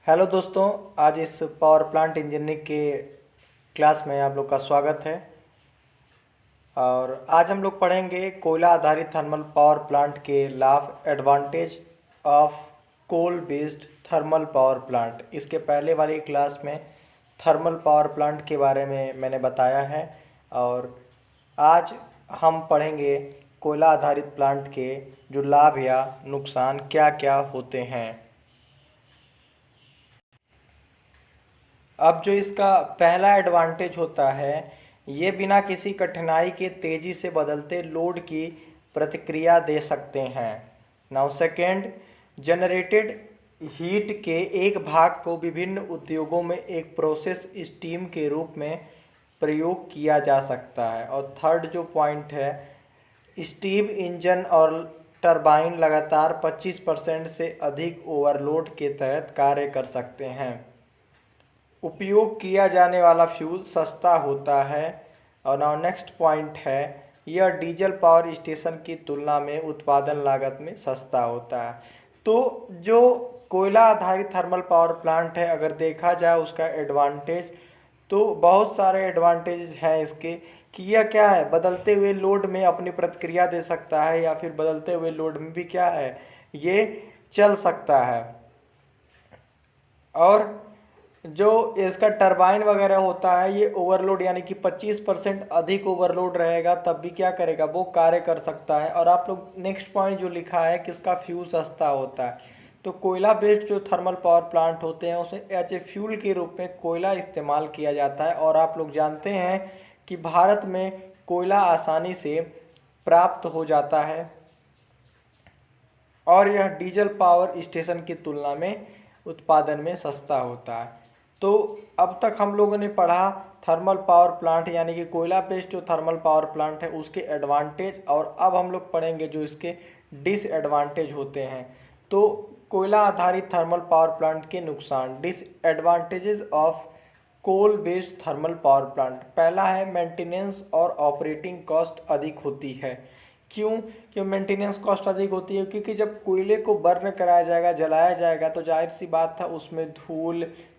Hello दोस्तों, आज इस पावर प्लांट इंजीनियरिंग के क्लास में आप लोग का स्वागत है। और आज हम लोग पढ़ेंगे कोयला आधारित थर्मल पावर प्लांट के लाभ, advantage of coal based thermal power plant. इसके पहले वाली क्लास में थर्मल पावर प्लांट के बारे में मैंने बताया है और आज हम पढ़ेंगे कोयला आधारित प्लांट के जो लाभ या नुकसान क्या क्या होते हैं। अब जो इसका पहला एडवांटेज होता है, ये बिना किसी कठिनाई के तेज़ी से बदलते लोड की प्रतिक्रिया दे सकते हैं। नाउ सेकेंड, जनरेटेड हीट के एक भाग को विभिन्न उद्योगों में एक प्रोसेस स्टीम के रूप में प्रयोग किया जा सकता है। और थर्ड जो पॉइंट है, स्टीम इंजन और टरबाइन लगातार 25% से अधिक ओवरलोड के तहत कार्य कर सकते हैं। उपयोग किया जाने वाला फ्यूल सस्ता होता है। और नाउ नेक्स्ट पॉइंट है, यह डीजल पावर स्टेशन की तुलना में उत्पादन लागत में सस्ता होता है। तो जो कोयला आधारित थर्मल पावर प्लांट है, अगर देखा जाए उसका एडवांटेज, तो बहुत सारे एडवांटेज हैं इसके कि यह क्या है, बदलते हुए लोड में अपनी प्रतिक्रिया दे सकता है या फिर बदलते हुए लोड में भी क्या है, ये चल सकता है। और जो इसका टरबाइन वगैरह होता है, ये ओवरलोड यानी कि 25% अधिक ओवरलोड रहेगा तब भी क्या करेगा, वो कार्य कर सकता है। और आप लोग नेक्स्ट पॉइंट जो लिखा है कि इसका फ्यूल सस्ता होता है, तो कोयला बेस्ड जो थर्मल पावर प्लांट होते हैं उसे एज ए फ्यूल के रूप में कोयला इस्तेमाल किया जाता है। और आप लोग जानते हैं कि भारत में कोयला आसानी से प्राप्त हो जाता है और यह डीजल पावर स्टेशन की तुलना में उत्पादन में सस्ता होता है। तो अब तक हम लोगों ने पढ़ा थर्मल पावर प्लांट यानी कि कोयला बेस्ड जो थर्मल पावर प्लांट है उसके एडवांटेज, और अब हम लोग पढ़ेंगे जो इसके डिसएडवांटेज होते हैं। तो कोयला आधारित थर्मल पावर प्लांट के नुकसान, disadvantages of coal based thermal power plant. पहला है, मेंटेनेंस और ऑपरेटिंग कॉस्ट अधिक होती है। क्यों मेंटेनेंस कॉस्ट अधिक होती है? क्योंकि जब कोयले को बर्न कराया जाएगा, जलाया जाएगा, तो जाहिर सी बात था उसमें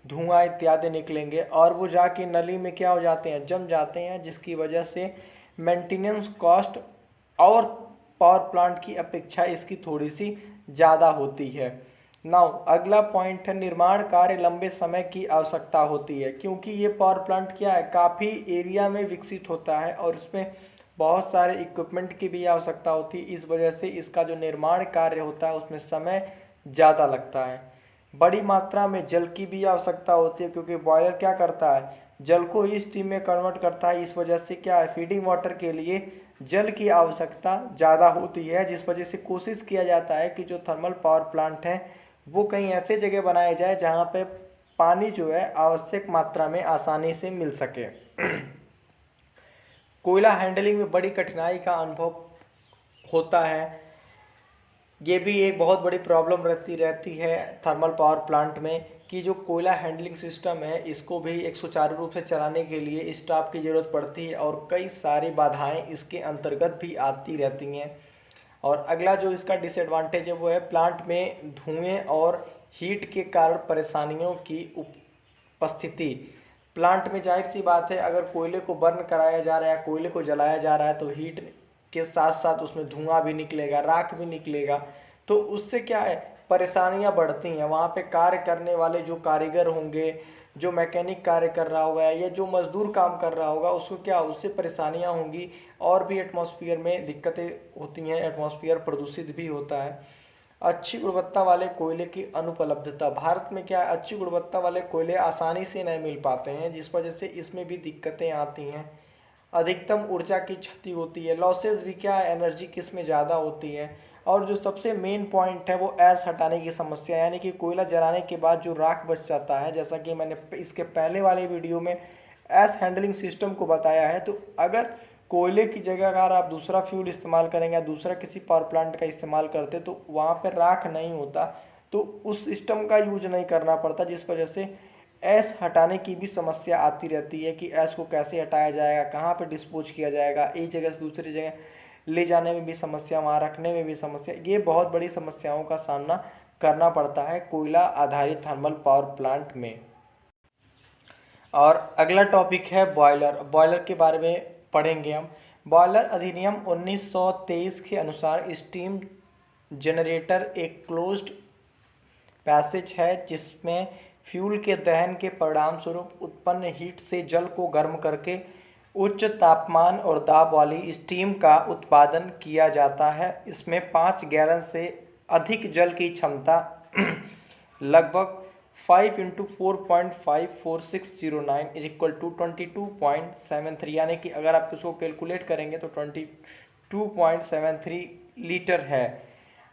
धुआं इत्यादि निकलेंगे और वो जाके नली में क्या हो जाते हैं, जम जाते हैं, जिसकी वजह से मेंटेनेंस कॉस्ट और पावर प्लांट की अपेक्षा इसकी थोड़ी सी ज़्यादा होती है। नाउ अगला पॉइंट है, निर्माण कार्य लंबे समय की आवश्यकता होती है। क्योंकि ये पावर प्लांट क्या है, काफ़ी एरिया में विकसित होता है और इसमें बहुत सारे इक्विपमेंट की भी आवश्यकता होती है। इस वजह से इसका जो निर्माण कार्य होता है उसमें समय ज़्यादा लगता है। बड़ी मात्रा में जल की भी आवश्यकता होती है, क्योंकि बॉयलर क्या करता है, जल को ही स्टीम में कन्वर्ट करता है। इस वजह से क्या है, फीडिंग वाटर के लिए जल की आवश्यकता ज़्यादा होती है, जिस वजह से कोशिश किया जाता है कि जो थर्मल पावर प्लांट हैं वो कहीं ऐसे जगह बनाए जाए जहाँ पे पानी जो है आवश्यक मात्रा में आसानी से मिल सके। कोयला हैंडलिंग में बड़ी कठिनाई का अनुभव होता है। ये भी एक बहुत बड़ी प्रॉब्लम रहती है थर्मल पावर प्लांट में कि जो कोयला हैंडलिंग सिस्टम है इसको भी एक सुचारू रूप से चलाने के लिए स्टाफ की ज़रूरत पड़ती है और कई सारी बाधाएं इसके अंतर्गत भी आती रहती हैं। और अगला जो इसका डिसएडवांटेज है वो है, प्लांट में धुएं और हीट के कारण परेशानियों की उपस्थिति। प्लांट में जाहिर सी बात है, अगर कोयले को बर्न कराया जा रहा है, कोयले को जलाया जा रहा है, तो हीट के साथ साथ उसमें धुआं भी निकलेगा, राख भी निकलेगा, तो उससे क्या है, परेशानियां बढ़ती हैं। वहाँ पे कार्य करने वाले जो कारीगर होंगे, जो मैकेनिक कार्य कर रहा होगा या जो मजदूर काम कर रहा होगा, उसको क्या, उससे परेशानियां होंगी और भी एटमॉस्फेयर में दिक्कतें होती हैं, एटमॉस्फेयर प्रदूषित भी होता है। अच्छी गुणवत्ता वाले कोयले की अनुपलब्धता। भारत में क्या है, अच्छी गुणवत्ता वाले कोयले आसानी से नहीं मिल पाते हैं, जिस वजह से इसमें भी दिक्कतें आती हैं। अधिकतम ऊर्जा की क्षति होती है, लॉसेस भी क्या है, एनर्जी किसमें ज़्यादा होती है। और जो सबसे मेन पॉइंट है वो ऐश हटाने की समस्या, यानी कि कोयला जलाने के बाद जो राख बच जाता है, जैसा कि मैंने इसके पहले वाले वीडियो में ऐश हैंडलिंग सिस्टम को बताया है। तो अगर कोयले की जगह अगर आप दूसरा फ्यूल इस्तेमाल करेंगे या दूसरा किसी पावर प्लांट का इस्तेमाल करते तो वहाँ पर राख नहीं होता, तो उस सिस्टम का यूज नहीं करना पड़ता, जिस वजह से ऐश हटाने की भी समस्या आती रहती है कि ऐश को कैसे हटाया जाएगा, कहाँ पे डिस्पोज किया जाएगा, एक जगह से दूसरी जगह ले जाने में भी समस्या, वहाँ रखने में भी समस्या। ये बहुत बड़ी समस्याओं का सामना करना पड़ता है कोयला आधारित थर्मल पावर प्लांट में। और अगला टॉपिक है बॉयलर। बॉयलर के बारे में पढ़ेंगे हम। बॉयलर अधिनियम 1923 के अनुसार स्टीम जनरेटर एक क्लोज्ड पैसेज है जिसमें फ्यूल के दहन के परिणाम स्वरूप उत्पन्न हीट से जल को गर्म करके उच्च तापमान और दाब वाली स्टीम का उत्पादन किया जाता है। इसमें 5 गैलन से अधिक जल की क्षमता लगभग 5 × 4.54609 इज इक्वल टू 22.73, यानी कि अगर आप इसको कैलकुलेट करेंगे तो 22.73 लीटर है।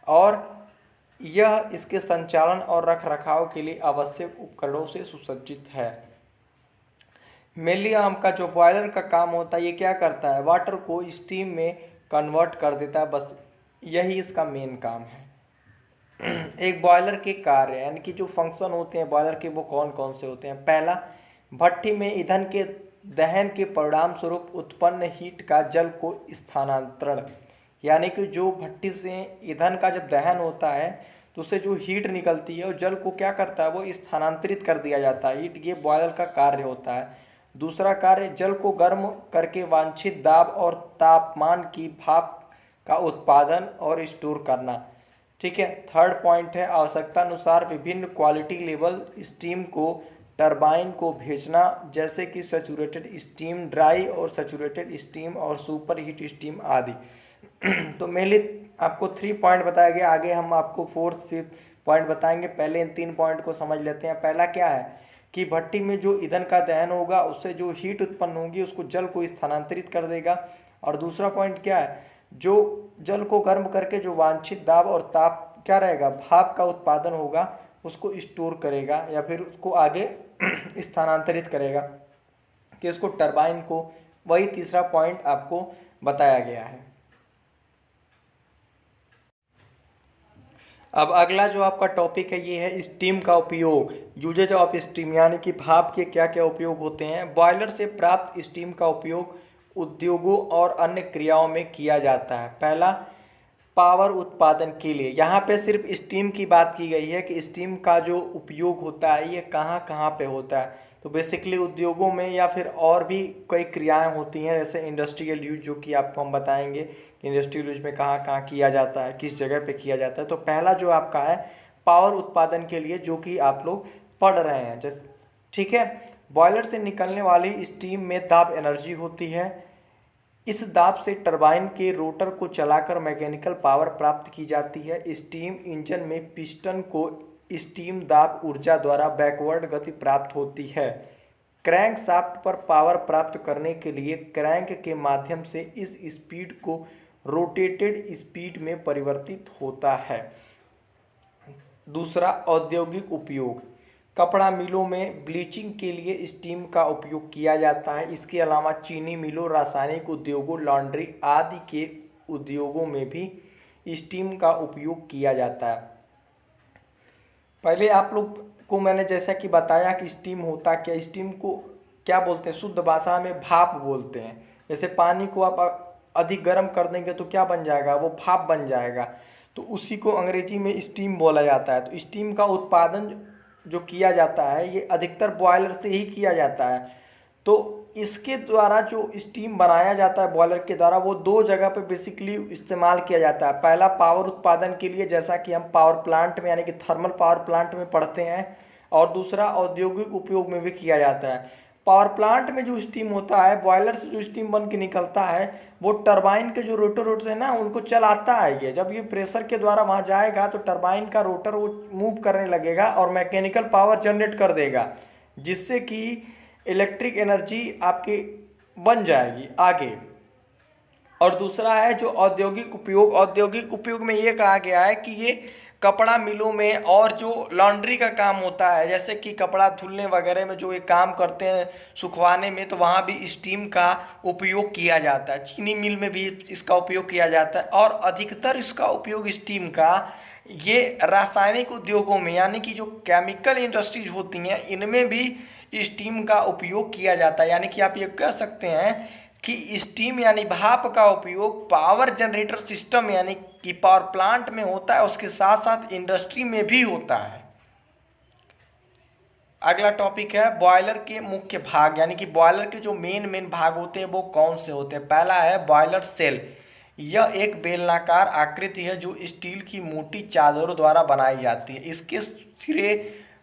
और यह इसके संचालन और रखरखाव के लिए आवश्यक उपकरणों से सुसज्जित है। मेनली आपका जो बॉयलर का काम होता है ये क्या करता है, वाटर को स्टीम में कन्वर्ट कर देता है, बस यही इसका मेन काम है। एक बॉयलर के कार्य यानी कि जो फंक्शन होते हैं बॉयलर के वो कौन कौन से होते हैं। पहला, भट्टी में ईंधन के दहन के परिणाम स्वरूप उत्पन्न हीट का जल को स्थानांतरण, यानी कि जो भट्टी से ईंधन का जब दहन होता है तो उससे जो हीट निकलती है और जल को क्या करता है, वो स्थानांतरित कर दिया जाता है हीट। ये बॉयलर का कार्य होता है। दूसरा कार्य, जल को गर्म करके वांछित दाब और तापमान की भाप का उत्पादन और स्टोर करना। ठीक है। थर्ड पॉइंट है, आवश्यकता अनुसार विभिन्न क्वालिटी लेवल स्टीम को टरबाइन को भेजना, जैसे कि सैचुरेटेड स्टीम, ड्राई और सैचुरेटेड स्टीम और सुपर हीट स्टीम आदि। तो मेनली आपको 3 पॉइंट बताया गया, आगे हम आपको 4th 5th पॉइंट बताएंगे। पहले इन 3 पॉइंट को समझ लेते हैं। पहला क्या है कि भट्टी में जो ईंधन का दहन होगा उससे जो हीट उत्पन्न होगी उसको जल को स्थानांतरित कर देगा। और दूसरा पॉइंट क्या है, जो जल को गर्म करके जो वांछित दाब और ताप क्या रहेगा, भाप का उत्पादन होगा, उसको स्टोर करेगा या फिर उसको आगे स्थानांतरित करेगा कि उसको टरबाइन को, वही तीसरा पॉइंट आपको बताया गया है। अब अगला जो आपका टॉपिक है ये है स्टीम का उपयोग, यूजेज ऑफ स्टीम, यानी कि भाप के क्या क्या उपयोग होते हैं। बॉयलर से प्राप्त स्टीम का उपयोग उद्योगों और अन्य क्रियाओं में किया जाता है। पहला, पावर उत्पादन के लिए। यहाँ पे सिर्फ स्टीम की बात की गई है कि स्टीम का जो उपयोग होता है ये कहाँ कहाँ पे होता है। तो बेसिकली उद्योगों में या फिर और भी कई क्रियाएं होती हैं, जैसे इंडस्ट्रियल यूज, जो कि आपको हम बताएंगे कि इंडस्ट्रियल यूज में कहाँ कहाँ किया जाता है, किस जगह पे किया जाता है। तो पहला जो आपका है पावर उत्पादन के लिए, जो कि आप लोग पढ़ रहे हैं जैसे, ठीक है। बॉयलर से निकलने वाली स्टीम में दाब एनर्जी होती है। इस दाब से टरबाइन के रोटर को चलाकर मैकेनिकल पावर प्राप्त की जाती है। स्टीम इंजन में पिस्टन को स्टीम दाब ऊर्जा द्वारा बैकवर्ड गति प्राप्त होती है। क्रैंक शाफ्ट पर पावर प्राप्त करने के लिए क्रैंक के माध्यम से इस स्पीड को रोटेटेड स्पीड में परिवर्तित होता है। दूसरा, औद्योगिक उपयोग। कपड़ा मिलों में ब्लीचिंग के लिए स्टीम का उपयोग किया जाता है। इसके अलावा चीनी मिलों, रासायनिक उद्योगों, लॉन्ड्री आदि के उद्योगों में भी स्टीम का उपयोग किया जाता है। पहले आप लोग को मैंने जैसा कि बताया कि स्टीम होता क्या, स्टीम को क्या बोलते हैं, शुद्ध भाषा में भाप बोलते हैं। जैसे पानी को आप अधिक गर्म कर देंगे तो क्या बन जाएगा, वो भाप बन जाएगा, तो उसी को अंग्रेजी में स्टीम बोला जाता है। तो स्टीम का उत्पादन जो किया जाता है ये अधिकतर बॉयलर से ही किया जाता है। तो इसके द्वारा जो स्टीम बनाया जाता है बॉयलर के द्वारा, वो 2 जगह पे बेसिकली इस्तेमाल किया जाता है। पहला, पावर उत्पादन के लिए, जैसा कि हम पावर प्लांट में यानी कि थर्मल पावर प्लांट में पढ़ते हैं, और दूसरा औद्योगिक उपयोग में भी किया जाता है। पावर प्लांट में जो स्टीम होता है, बॉयलर से जो स्टीम बन के निकलता है, वो टरबाइन के जो रोटर होते हैं ना उनको चलाता है। ये जब ये प्रेशर के द्वारा वहाँ जाएगा तो टरबाइन का रोटर वो मूव करने लगेगा और मैकेनिकल पावर जनरेट कर देगा, जिससे कि इलेक्ट्रिक एनर्जी आपकी बन जाएगी आगे। और दूसरा है जो औद्योगिक उपयोग। औद्योगिक उपयोग में ये कहा गया है कि ये कपड़ा मिलों में और जो लॉन्ड्री का काम होता है, जैसे कि कपड़ा धुलने वगैरह में जो ये काम करते हैं सुखवाने में, तो वहाँ भी स्टीम का उपयोग किया जाता है। चीनी मिल में भी इसका उपयोग किया जाता है। और अधिकतर इसका उपयोग स्टीम का ये रासायनिक उद्योगों में, यानी कि जो केमिकल इंडस्ट्रीज होती हैं इनमें भी स्टीम का उपयोग किया जाता है। यानी कि आप ये कह सकते हैं कि स्टीम यानी भाप का उपयोग पावर जनरेटर सिस्टम यानी कि पावर प्लांट में होता है, उसके साथ साथ इंडस्ट्री में भी होता है। अगला टॉपिक है बॉयलर के मुख्य भाग, यानी कि बॉयलर के जो मेन भाग होते हैं वो कौन से होते हैं। पहला है बॉयलर सेल। यह एक बेलनाकार आकृति है जो स्टील की मोटी चादरों द्वारा बनाई जाती है। इसके सिरे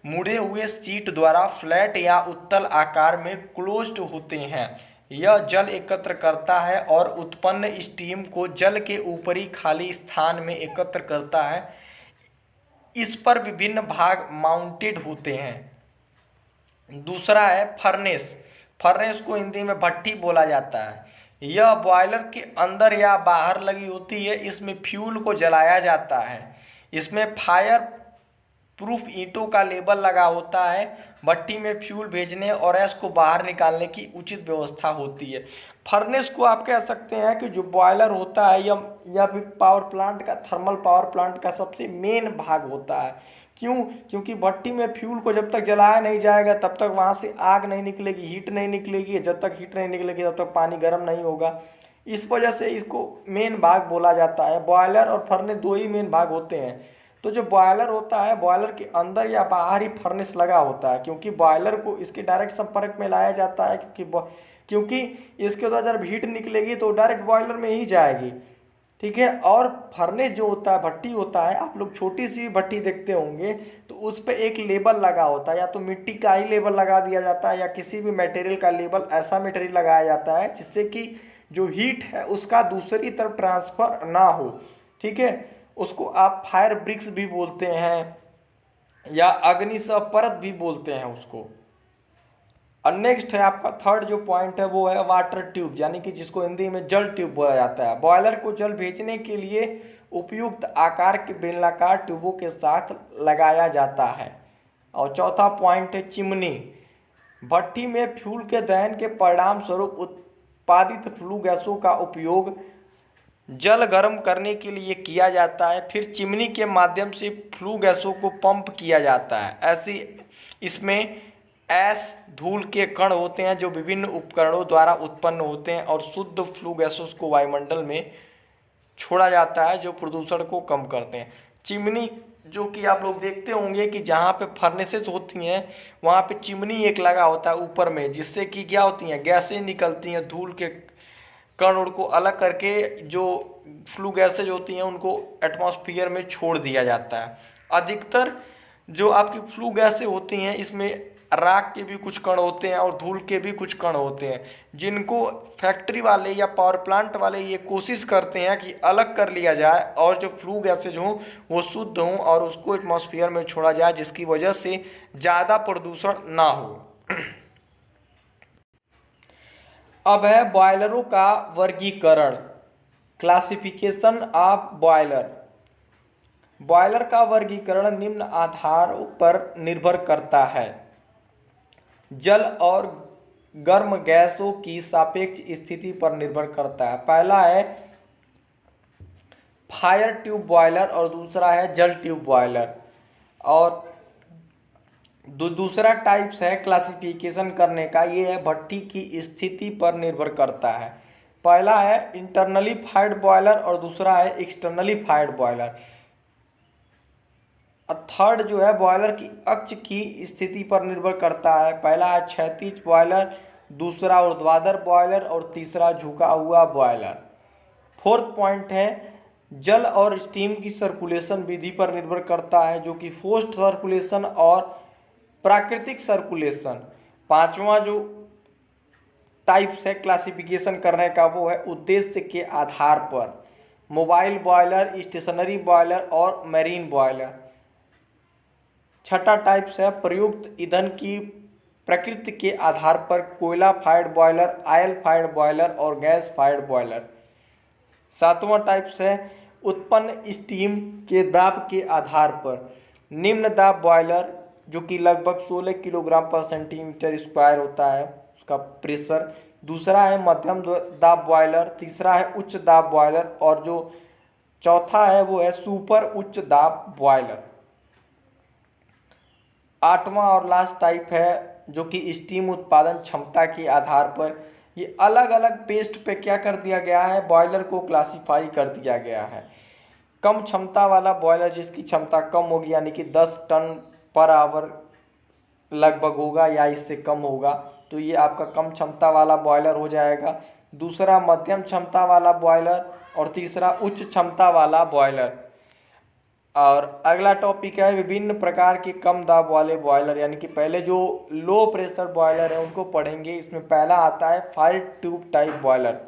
मुड़े हुए शीट द्वारा फ्लैट या उत्तल आकार में क्लोज्ड होते हैं। यह जल एकत्र करता है और उत्पन्न स्टीम को जल के ऊपरी खाली स्थान में एकत्र करता है। इस पर विभिन्न भाग माउंटेड होते हैं। दूसरा है फर्नेस। फर्नेस को हिंदी में भट्ठी बोला जाता है। यह बॉयलर के अंदर या बाहर लगी होती है। इसमें फ्यूल को जलाया जाता है। इसमें फायर प्रूफ ईंटों का लेबल लगा होता है। भट्टी में फ्यूल भेजने और गैस को बाहर निकालने की उचित व्यवस्था होती है। फर्नेस को आप कह सकते हैं कि जो बॉयलर होता है या भी पावर प्लांट का, थर्मल पावर प्लांट का सबसे मेन भाग होता है। क्यों? क्योंकि भट्टी में फ्यूल को जब तक जलाया नहीं जाएगा तब तक वहाँ से आग नहीं निकलेगी, हीट नहीं निकलेगी। जब तक हीट नहीं निकलेगी तब तक पानी गर्म नहीं होगा। इस वजह से इसको मेन भाग बोला जाता है। बॉयलर और फर्नेस दो ही मेन भाग होते हैं। तो जो बॉयलर होता है, बॉयलर के अंदर या बाहर ही फर्नेस लगा होता है, क्योंकि बॉयलर को इसके डायरेक्ट संपर्क में लाया जाता है। क्योंकि इसके द्वारा जब हीट निकलेगी तो डायरेक्ट बॉयलर में ही जाएगी। ठीक है। और फर्नेस जो होता है, भट्टी होता है, आप लोग छोटी सी भट्टी देखते होंगे तो उस पर एक लेबल लगा होता है। या तो मिट्टी का ही लेबल लगा दिया जाता है या किसी भी मटेरियल का लेबल, ऐसा मटेरियल लगाया जाता है जिससे कि जो हीट है उसका दूसरी तरफ ट्रांसफर ना हो। ठीक है। उसको आप फायर ब्रिक्स भी बोलते हैं या अग्निशव परत भी बोलते हैं उसको। और नेक्स्ट है आपका थर्ड जो पॉइंट है वो है वाटर ट्यूब, यानी कि जिसको हिंदी में जल ट्यूब बोला जाता है। बॉयलर को जल भेजने के लिए उपयुक्त आकार के बेलनाकार ट्यूबों के साथ लगाया जाता है। और चौथा पॉइंट है चिमनी। भट्टी में फ्यूल के दहन के परिणाम स्वरूप उत्पादित फ्लू गैसों का उपयोग जल गर्म करने के लिए किया जाता है। फिर चिमनी के माध्यम से फ्लू गैसों को पंप किया जाता है। ऐसी इसमें ऐश धूल के कण होते हैं जो विभिन्न उपकरणों द्वारा उत्पन्न होते हैं और शुद्ध फ्लू गैसों को वायुमंडल में छोड़ा जाता है जो प्रदूषण को कम करते हैं। चिमनी जो कि आप लोग देखते होंगे कि जहाँ पे फर्नेसेस होती हैं वहाँ पे चिमनी एक लगा होता है ऊपर में, जिससे कि क्या होती हैं, गैसें निकलती हैं, धूल के कण को अलग करके जो फ्लू गैसेज होती हैं उनको एटमॉस्फेयर में छोड़ दिया जाता है। अधिकतर जो आपकी फ्लू गैसें होती हैं इसमें राख के भी कुछ कण होते हैं और धूल के भी कुछ कण होते हैं, जिनको फैक्ट्री वाले या पावर प्लांट वाले ये कोशिश करते हैं कि अलग कर लिया जाए और जो फ्लू गैसेज हों वो शुद्ध हों और उसको एटमॉस्फेयर में छोड़ा जाए, जिसकी वजह से ज़्यादा प्रदूषण ना हो। अब है बॉयलरों का वर्गीकरण, क्लासिफिकेशन ऑफ बॉयलर। बॉयलर का वर्गीकरण निम्न आधारों पर निर्भर करता है। जल और गर्म गैसों की सापेक्ष स्थिति पर निर्भर करता है। पहला है फायर ट्यूब बॉयलर और दूसरा है जल ट्यूब बॉयलर। और दूसरा टाइप्स है क्लासिफिकेशन करने का, ये है भट्टी की स्थिति पर निर्भर करता है। पहला है इंटरनली फायर्ड बॉयलर और दूसरा है एक्सटर्नली फायर्ड बॉयलर। थर्ड जो है बॉयलर की अक्ष की स्थिति पर निर्भर करता है। पहला है क्षैतिज बॉयलर, दूसरा ऊर्ध्वाधर बॉयलर और तीसरा झुका हुआ बॉयलर। फोर्थ पॉइंट है जल और स्टीम की सर्कुलेशन विधि पर निर्भर करता है, जो कि फोर्स्ड सर्कुलेशन और प्राकृतिक सर्कुलेशन। पांचवा जो टाइप्स है क्लासिफिकेशन करने का वो है उद्देश्य के आधार पर, मोबाइल बॉयलर, स्टेशनरी बॉयलर और मैरीन बॉयलर। छठा टाइप्स है प्रयुक्त ईंधन की प्रकृति के आधार पर, कोयला fired boiler, oil fired boiler और गैस फायर्ड बॉयलर। सातवां टाइप्स है उत्पन्न स्टीम के दाब के आधार पर, निम्न दाब बॉयलर जो कि लगभग 16 किलोग्राम पर सेंटीमीटर स्क्वायर होता है उसका प्रेशर। दूसरा है मध्यम दाब बॉयलर, तीसरा है उच्च दाब बॉयलर और जो चौथा है वो है सुपर उच्च दाब बॉयलर। आठवां और लास्ट टाइप है जो कि स्टीम उत्पादन क्षमता के आधार पर, ये अलग अलग पेस्ट पे क्या कर दिया गया है, बॉयलर को क्लासीफाई कर दिया गया है। कम क्षमता वाला बॉयलर जिसकी क्षमता कम होगी, यानी कि 10 टन पर आवर लगभग होगा या इससे कम होगा, तो ये आपका कम क्षमता वाला बॉयलर हो जाएगा। दूसरा मध्यम क्षमता वाला बॉयलर और तीसरा उच्च क्षमता वाला बॉयलर। और अगला टॉपिक है विभिन्न प्रकार के कम दाब वाले बॉयलर, यानी कि पहले जो लो प्रेशर बॉयलर है उनको पढ़ेंगे। इसमें पहला आता है fire tube type boiler.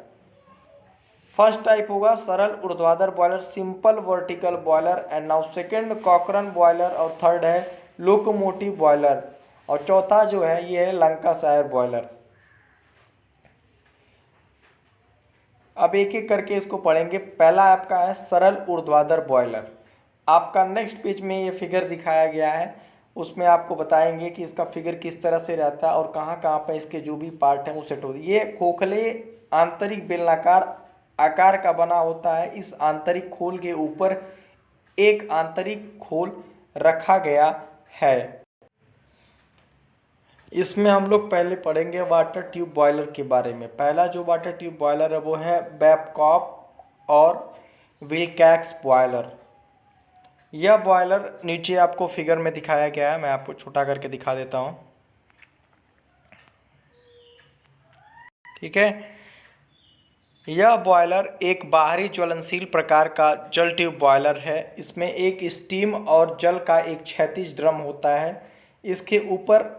First type होगा सरल ऊर्ध्वाधर boiler, simple vertical boiler. And now second Cochran boiler, और थर्ड है लोकोमोटिव बॉयलर, और चौथा जो है ये है लंकाशायर बॉयलर। अब एक एक करके इसको पढ़ेंगे। पहला आपका है सरल ऊर्ध्वाधर बॉयलर। आपका नेक्स्ट पेज में ये फिगर दिखाया गया है, उसमें आपको बताएंगे कि इसका फिगर किस तरह से रहता है और कहाँ कहाँ पर इसके जो भी पार्ट हैं वो सेट होते हैं। ये खोखले आंतरिक बेलनाकार आकार का बना होता है। इस आंतरिक खोल के ऊपर एक आंतरिक खोल रखा गया है। इसमें हम लोग पहले पढ़ेंगे वाटर ट्यूब बॉयलर के बारे में। पहला जो वाटर ट्यूब बॉयलर है वो है बैबकॉक और विल्कैक्स बॉयलर। यह बॉयलर नीचे आपको फिगर में दिखाया गया है, मैं आपको छोटा करके दिखा देता हूँ, ठीक है। यह बॉयलर एक बाहरी ज्वलनशील प्रकार का जल ट्यूब बॉयलर है। इसमें एक स्टीम और जल का एक क्षैतिज ड्रम होता है। इसके ऊपर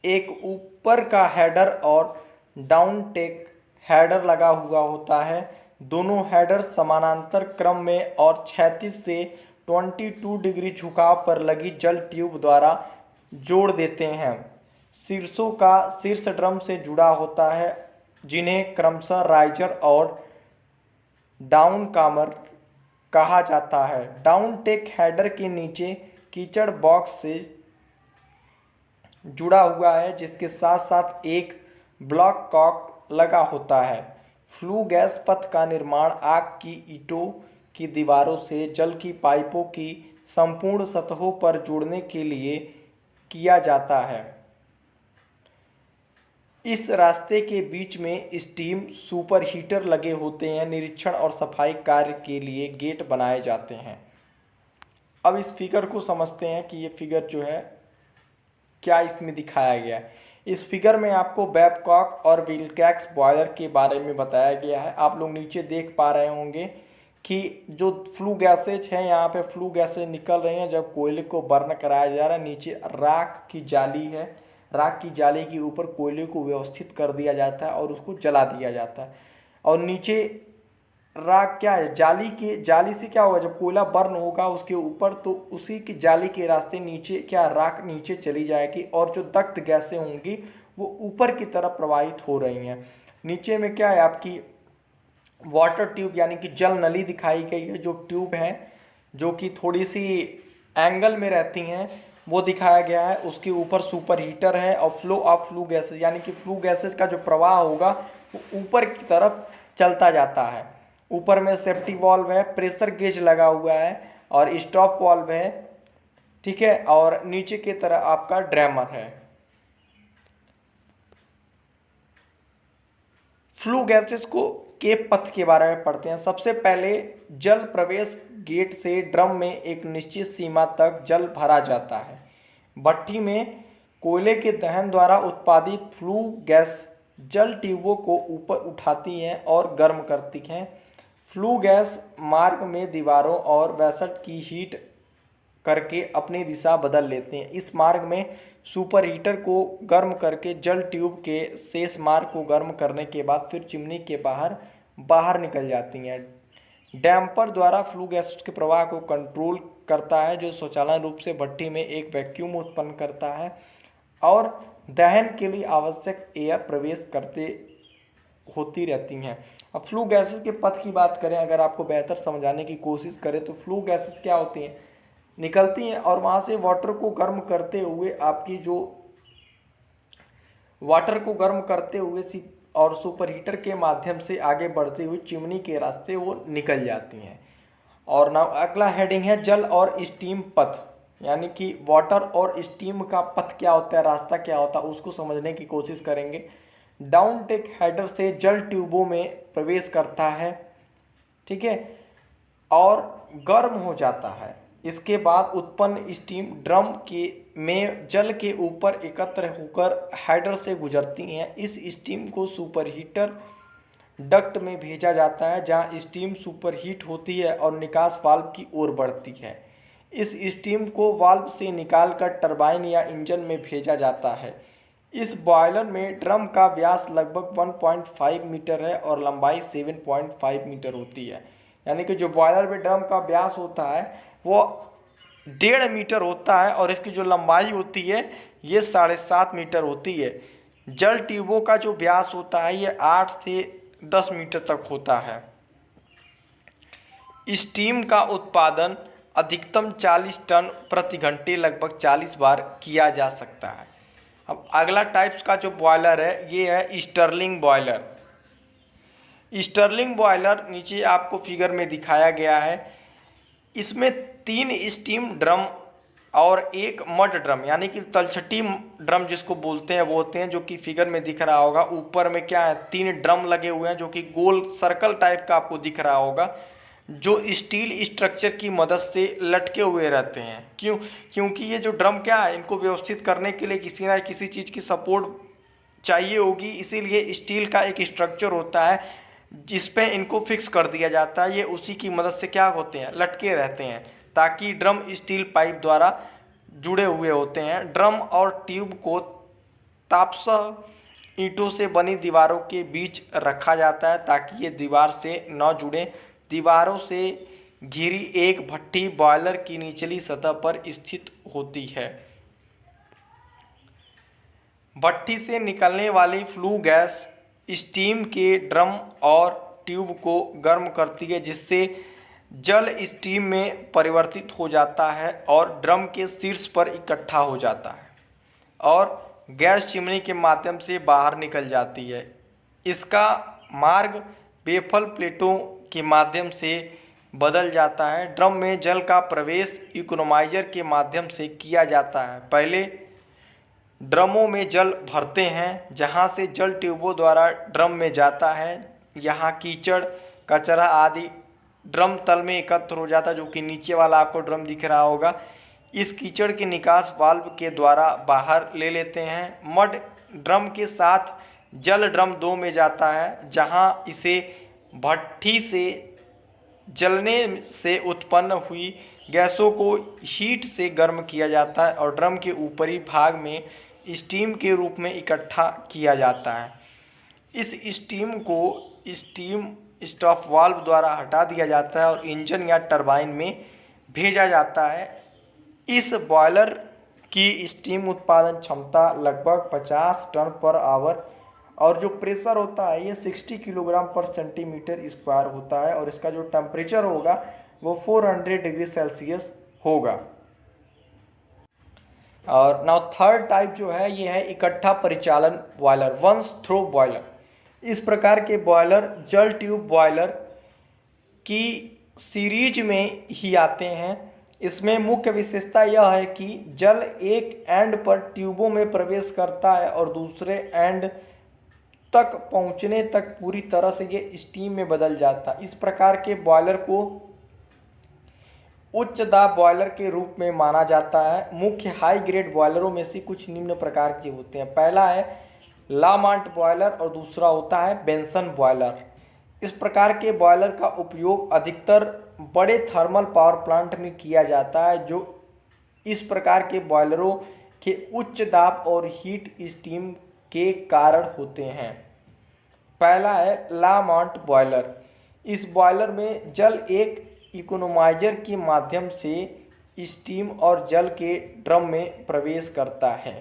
एक ऊपर का हेडर और डाउन टेक हेडर लगा हुआ होता है। दोनों हेडर समानांतर क्रम में और क्षैतिज से 22 डिग्री झुकाव पर लगी जल ट्यूब द्वारा जोड़ देते हैं। शीर्षों का शीर्ष ड्रम से जुड़ा होता है, जिन्हें क्रमशः राइजर और डाउन कामर कहा जाता है। डाउन टेक हेडर के नीचे कीचड़ बॉक्स से जुड़ा हुआ है, जिसके साथ साथ एक ब्लॉक कॉक लगा होता है। फ्लू गैस पथ का निर्माण आग की ईंटों की दीवारों से जल की पाइपों की संपूर्ण सतहों पर जोड़ने के लिए किया जाता है। इस रास्ते के बीच में स्टीम सुपर हीटर लगे होते हैं। निरीक्षण और सफाई कार्य के लिए गेट बनाए जाते हैं। अब इस फिगर को समझते हैं कि ये फिगर जो है क्या इसमें दिखाया गया है। इस फिगर में आपको बैबकॉक और विल्कैक्स बॉयलर के बारे में बताया गया है। आप लोग नीचे देख पा रहे होंगे कि जो फ्लू गैसेज हैं, यहाँ पे फ्लू गैसेज निकल रही हैं जब कोयले को बर्न कराया जा रहा है। नीचे राख की जाली है, राख की जाली के ऊपर कोयले को व्यवस्थित कर दिया जाता है और उसको जला दिया जाता है। और नीचे राख क्या है, जाली से क्या होगा, जब कोयला बर्न होगा उसके ऊपर, तो उसी की जाली के रास्ते नीचे क्या राख नीचे चली जाएगी और जो दग्ध गैसें होंगी वो ऊपर की तरफ प्रवाहित हो रही हैं। नीचे में क्या है, आपकी वाटर ट्यूब यानी कि जल नली दिखाई गई है। जो ट्यूब है जो कि थोड़ी सी एंगल में रहती हैं वो दिखाया गया है। उसके ऊपर सुपर हीटर है और फ्लो ऑफ फ्लू गैसेज यानी कि फ्लू गैसेज का जो प्रवाह होगा वो ऊपर की तरफ चलता जाता है। ऊपर में सेफ्टी वाल्व है, प्रेशर गेज लगा हुआ है और स्टॉप वाल्व है, ठीक है। और नीचे की तरफ आपका ड्रैमर है। फ्लू गैसेस को के पथ के बारे में पढ़ते हैं। सबसे पहले जल प्रवेश गेट से ड्रम में एक निश्चित सीमा तक जल भरा जाता है। भट्ठी में कोयले के दहन द्वारा उत्पादित फ्लू गैस जल ट्यूबों को ऊपर उठाती हैं और गर्म करती हैं। फ्लू गैस मार्ग में दीवारों और वैसट की हीट करके अपनी दिशा बदल लेते हैं। इस मार्ग में सुपर हीटर को गर्म करके जल ट्यूब के शेष मार्ग को गर्म करने के बाद फिर चिमनी के बाहर निकल जाती हैं। डैम्पर द्वारा फ्लू गैस के प्रवाह को कंट्रोल करता है, जो स्वचालन रूप से भट्ठी में एक वैक्यूम उत्पन्न करता है और दहन के लिए आवश्यक एयर प्रवेश करते होती रहती हैं। अब फ्लू गैसेस के पथ की बात करें, अगर आपको बेहतर समझाने की कोशिश करें तो फ्लू गैसेस क्या होती हैं, निकलती हैं और वहाँ से वाटर को गर्म करते हुए आपकी जो वाटर को गर्म करते हुए और सुपर हीटर के माध्यम से आगे बढ़ते हुए चिमनी के रास्ते वो निकल जाती हैं। और ना अगला हेडिंग है जल और स्टीम पथ, यानी कि वाटर और स्टीम का पथ क्या होता है, रास्ता क्या होता है, उसको समझने की कोशिश करेंगे। डाउन टेक हेडर से जल ट्यूबों में प्रवेश करता है, ठीक है, और गर्म हो जाता है। इसके बाद उत्पन्न स्टीम ड्रम के में जल के ऊपर एकत्र होकर हेडर से गुजरती हैं। इस स्टीम को सुपरहीटर डक्ट में भेजा जाता है, जहां स्टीम सुपरहीट होती है और निकास वाल्व की ओर बढ़ती है। इस स्टीम को वाल्व से निकालकर टरबाइन या इंजन में भेजा जाता है। इस बॉयलर में ड्रम का व्यास लगभग 1.5 मीटर है और लंबाई 7.5 मीटर होती है। यानी कि जो बॉयलर में ड्रम का व्यास होता है वो 1.5 मीटर होता है और इसकी जो लंबाई होती है ये 7.5 मीटर होती है। जल ट्यूबों का जो व्यास होता है ये 8 से 10 मीटर तक होता है। स्टीम का उत्पादन अधिकतम 40 टन प्रति घंटे लगभग 40 बार किया जा सकता है। अब अगला टाइप्स का जो बॉयलर है ये है स्टर्लिंग बॉयलर। स्टर्लिंग बॉयलर नीचे आपको फिगर में दिखाया गया है। इसमें 3 स्टीम ड्रम और एक मड ड्रम यानी कि तलछटी ड्रम जिसको बोलते हैं वो होते हैं, जो कि फिगर में दिख रहा होगा। ऊपर में क्या है 3 ड्रम लगे हुए हैं जो कि गोल सर्कल टाइप का आपको दिख रहा होगा, जो स्टील स्ट्रक्चर की मदद से लटके हुए रहते हैं। क्योंकि ये जो ड्रम क्या है इनको व्यवस्थित करने के लिए किसी ना किसी चीज़ की सपोर्ट चाहिए होगी, इसीलिए स्टील का एक स्ट्रक्चर होता है जिस पे इनको फिक्स कर दिया जाता है। ये उसी की मदद से क्या होते हैं, लटके रहते हैं, ताकि ड्रम स्टील पाइप द्वारा जुड़े हुए होते हैं। ड्रम और ट्यूब को तापसह ईंटों से बनी दीवारों के बीच रखा जाता है ताकि ये दीवार से न जुड़े। दीवारों से घिरी एक भट्ठी बॉयलर की निचली सतह पर स्थित होती है। भट्ठी से निकलने वाली फ्लू गैस स्टीम के ड्रम और ट्यूब को गर्म करती है, जिससे जल स्टीम में परिवर्तित हो जाता है और ड्रम के शीर्ष पर इकट्ठा हो जाता है और गैस चिमनी के माध्यम से बाहर निकल जाती है। इसका मार्ग बेफल प्लेटों के माध्यम से बदल जाता है। ड्रम में जल का प्रवेश इकोनोमाइजर के माध्यम से किया जाता है। पहले ड्रमों में जल भरते हैं, जहां से जल ट्यूबों द्वारा ड्रम में जाता है। यहाँ कीचड़ कचरा आदि ड्रम तल में एकत्र हो जाता है, जो कि नीचे वाला आपको ड्रम दिख रहा होगा। इस कीचड़ के निकास वाल्व के द्वारा बाहर ले लेते हैं। मड ड्रम के साथ जल ड्रम 2 में जाता है, जहां इसे भट्ठी से जलने से उत्पन्न हुई गैसों को हीट से गर्म किया जाता है और ड्रम के ऊपरी भाग में स्टीम के रूप में इकट्ठा किया जाता है। इस स्टीम को स्टीम स्टॉप वाल्व द्वारा हटा दिया जाता है और इंजन या टरबाइन में भेजा जाता है। इस बॉयलर की स्टीम उत्पादन क्षमता लगभग 50 टन पर आवर और जो प्रेशर होता है ये 60 किलोग्राम पर सेंटीमीटर स्क्वायर होता है और इसका जो टेम्परेचर होगा वो 400 डिग्री सेल्सियस होगा। और नाउ थर्ड टाइप जो है ये है इकट्ठा परिचालन बॉयलर, वंस थ्रो बॉयलर। इस प्रकार के बॉयलर जल ट्यूब बॉयलर की सीरीज में ही आते हैं। इसमें मुख्य विशेषता यह है कि जल एक एंड पर ट्यूबों में प्रवेश करता है और दूसरे एंड तक पहुंचने तक पूरी तरह से ये स्टीम में बदल जाता है। इस प्रकार के बॉयलर को उच्च दाब बॉयलर के रूप में माना जाता है। मुख्य हाई ग्रेड बॉयलरों में से कुछ निम्न प्रकार के होते हैं। पहला है लामांट बॉयलर और दूसरा होता है बेंसन बॉयलर। इस प्रकार के बॉयलर का उपयोग अधिकतर बड़े थर्मल पावर प्लांट में किया जाता है, जो इस प्रकार के बॉयलरों के उच्च दाब और हीट स्टीम के कारण होते हैं। पहला है लामांट बॉयलर। इस बॉयलर में जल एक इकोनोमाइजर के माध्यम से स्टीम और जल के ड्रम में प्रवेश करता है।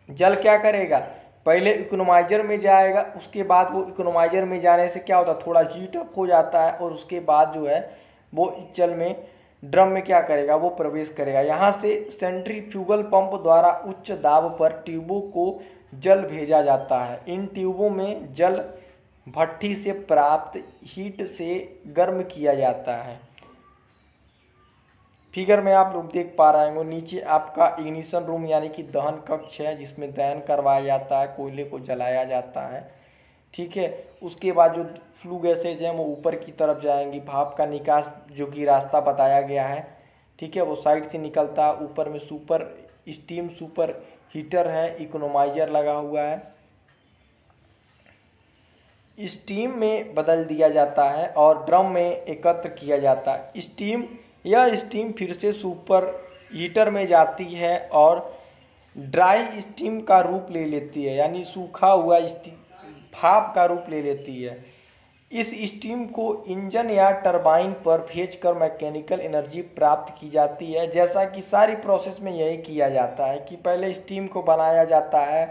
जल क्या करेगा, पहले इकोनोमाइजर में जाएगा, उसके बाद वो इकोनोमाइजर में जाने से क्या होता है थोड़ा हीट अप हो जाता है और उसके बाद जो है वो इस जल में ड्रम में क्या करेगा, वो प्रवेश करेगा। यहाँ से सेंट्रीफ्यूगल पंप द्वारा उच्च दाब पर ट्यूबों को जल भेजा जाता है। इन ट्यूबों में जल भट्ठी से प्राप्त हीट से गर्म किया जाता है। फिगर में आप लोग देख पा रहे होंगे, नीचे आपका इग्निशन रूम यानी कि दहन कक्ष है जिसमें दहन करवाया जाता है, कोयले को जलाया जाता है। ठीक है, उसके बाद जो फ्लू गैसेज हैं वो ऊपर की तरफ जाएंगी, भाप का निकास जो कि रास्ता बताया गया है, ठीक है, वो साइड से निकलता है। ऊपर में सुपर हीटर है, इकोनोमाइजर लगा हुआ है, स्टीम में बदल दिया जाता है और ड्रम में एकत्र किया जाता है। यह स्टीम फिर से सुपर हीटर में जाती है और ड्राई स्टीम का रूप ले लेती है, यानी सूखा हुआ स्टीम भाप का रूप ले लेती है। इस स्टीम को इंजन या टरबाइन पर भेजकर मैकेनिकल एनर्जी प्राप्त की जाती है। जैसा कि सारी प्रोसेस में यही किया जाता है कि पहले स्टीम को बनाया जाता है,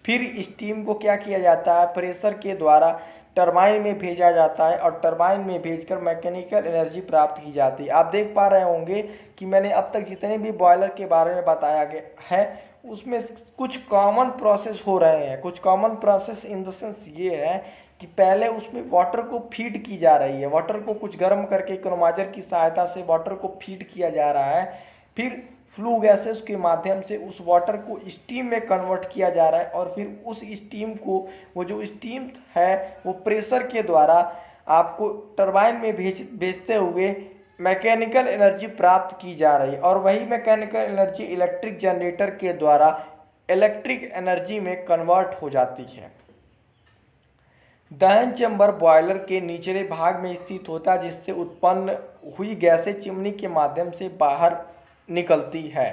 फिर स्टीम को क्या किया जाता है, प्रेशर के द्वारा टरबाइन में भेजा जाता है और टरबाइन में भेजकर मैकेनिकल एनर्जी प्राप्त की जाती है। आप देख पा रहे होंगे कि मैंने अब तक जितने भी बॉयलर के बारे में बताया गया है उसमें कुछ कॉमन प्रोसेस हो रहे हैं। कुछ common process in the sense ये है कि पहले उसमें वाटर को फीड की जा रही है, वाटर को कुछ गर्म करके इकोनोमाइजर की सहायता से वाटर को फीड किया जा रहा है, फिर फ्लू गैसेस के माध्यम से उस वाटर को स्टीम में कन्वर्ट किया जा रहा है और फिर उस स्टीम को, वो जो स्टीम है वो प्रेशर के द्वारा आपको टरबाइन में भेजते हुए मैकेनिकल एनर्जी प्राप्त की जा रही है और वही मैकेनिकल एनर्जी इलेक्ट्रिक जनरेटर के द्वारा इलेक्ट्रिक एनर्जी में कन्वर्ट हो जाती है। दहन चैम्बर बॉयलर के निचले भाग में स्थित होता है जिससे उत्पन्न हुई गैसें चिमनी के माध्यम से बाहर निकलती है।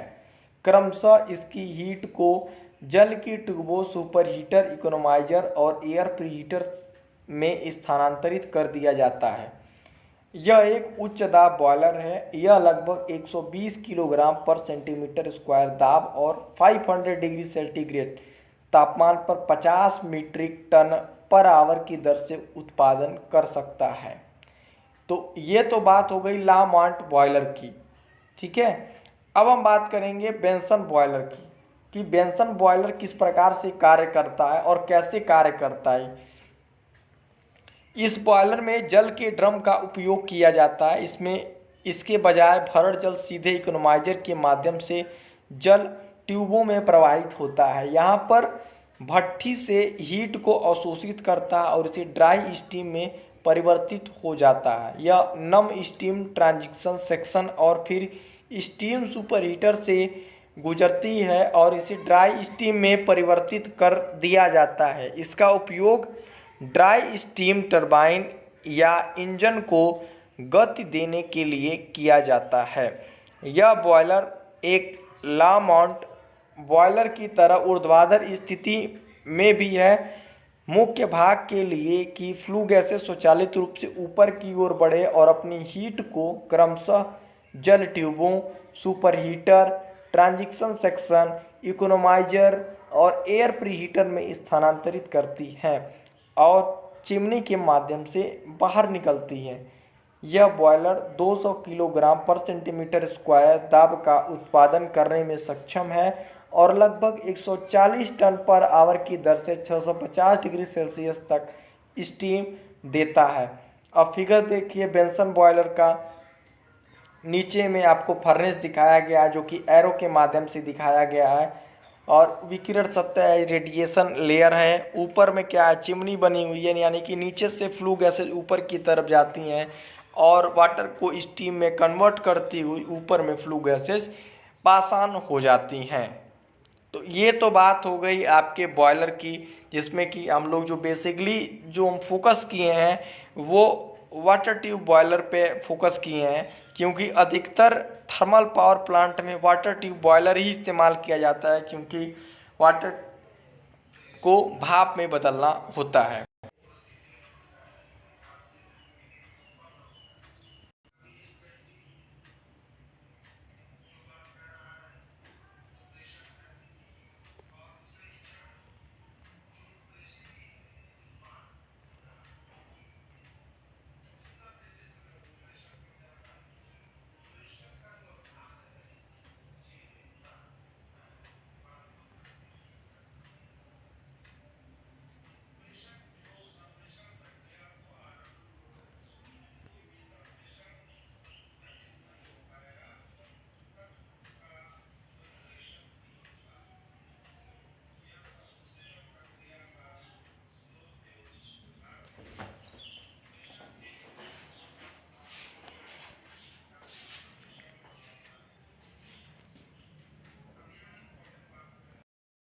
क्रमशः इसकी हीट को जल की ट्यूबों, सुपर हीटर, इकोनोमाइजर और एयर प्रीहीटर में स्थानांतरित कर दिया जाता है। यह एक उच्च दाब बॉयलर है। यह लगभग 120 किलोग्राम पर सेंटीमीटर स्क्वायर दाब और 500 डिग्री सेंटीग्रेड तापमान पर 50 मीट्रिक टन पर आवर की दर से उत्पादन कर सकता है। तो ये तो बात हो गई लामांट बॉयलर की, ठीक है। अब हम बात करेंगे बेंसन बॉयलर की कि बेंसन बॉयलर किस प्रकार से कार्य करता है और कैसे कार्य करता है। इस बॉयलर में जल के ड्रम का उपयोग किया जाता है। इसके बजाय भरड़ जल सीधे इकोनोमाइजर के माध्यम से जल ट्यूबों में प्रवाहित होता है। यहाँ पर भट्ठी से हीट को अवशोषित करता है और इसे ड्राई स्टीम में परिवर्तित हो जाता है। यह नम स्टीम ट्रांजिशन सेक्शन और फिर स्टीम सुपर हीटर से गुजरती है और इसे ड्राई स्टीम में परिवर्तित कर दिया जाता है। इसका उपयोग ड्राई स्टीम टरबाइन या इंजन को गति देने के लिए किया जाता है। यह बॉयलर एक लामांट बॉयलर की तरह ऊर्ध्वाधर स्थिति में भी है, मुख्य भाग के लिए कि फ्लू गैसें स्वचालित रूप से ऊपर की ओर बढ़े और अपनी हीट को क्रमशः जल ट्यूबों, super heater, transition section, economiser और एयर प्रीहीटर में स्थानांतरित करती है और चिमनी के माध्यम से बाहर निकलती है। यह बॉयलर 200 किलोग्राम पर सेंटीमीटर स्क्वायर दाब का उत्पादन करने में सक्षम है और लगभग 140 टन पर आवर की दर से 650 डिग्री सेल्सियस तक स्टीम देता है। अब फिगर देखिए बेंसन बॉयलर का। नीचे में आपको फर्नेस दिखाया गया है जो कि एरो के माध्यम से दिखाया गया है और विकिरण सतह रेडिएशन लेयर है। ऊपर में क्या है, चिमनी बनी हुई है, यानी कि नीचे से फ्लू गैसेज ऊपर की तरफ जाती हैं और वाटर को स्टीम में कन्वर्ट करती हुई ऊपर में फ्लू गैसेज पासान हो जाती हैं। तो ये तो बात हो गई आपके बॉयलर की, जिसमें कि हम लोग जो बेसिकली जो हम फोकस किए हैं वो वाटर ट्यूब बॉयलर पे फोकस किए हैं, क्योंकि अधिकतर थर्मल पावर प्लांट में वाटर ट्यूब बॉयलर ही इस्तेमाल किया जाता है, क्योंकि वाटर को भाप में बदलना होता है।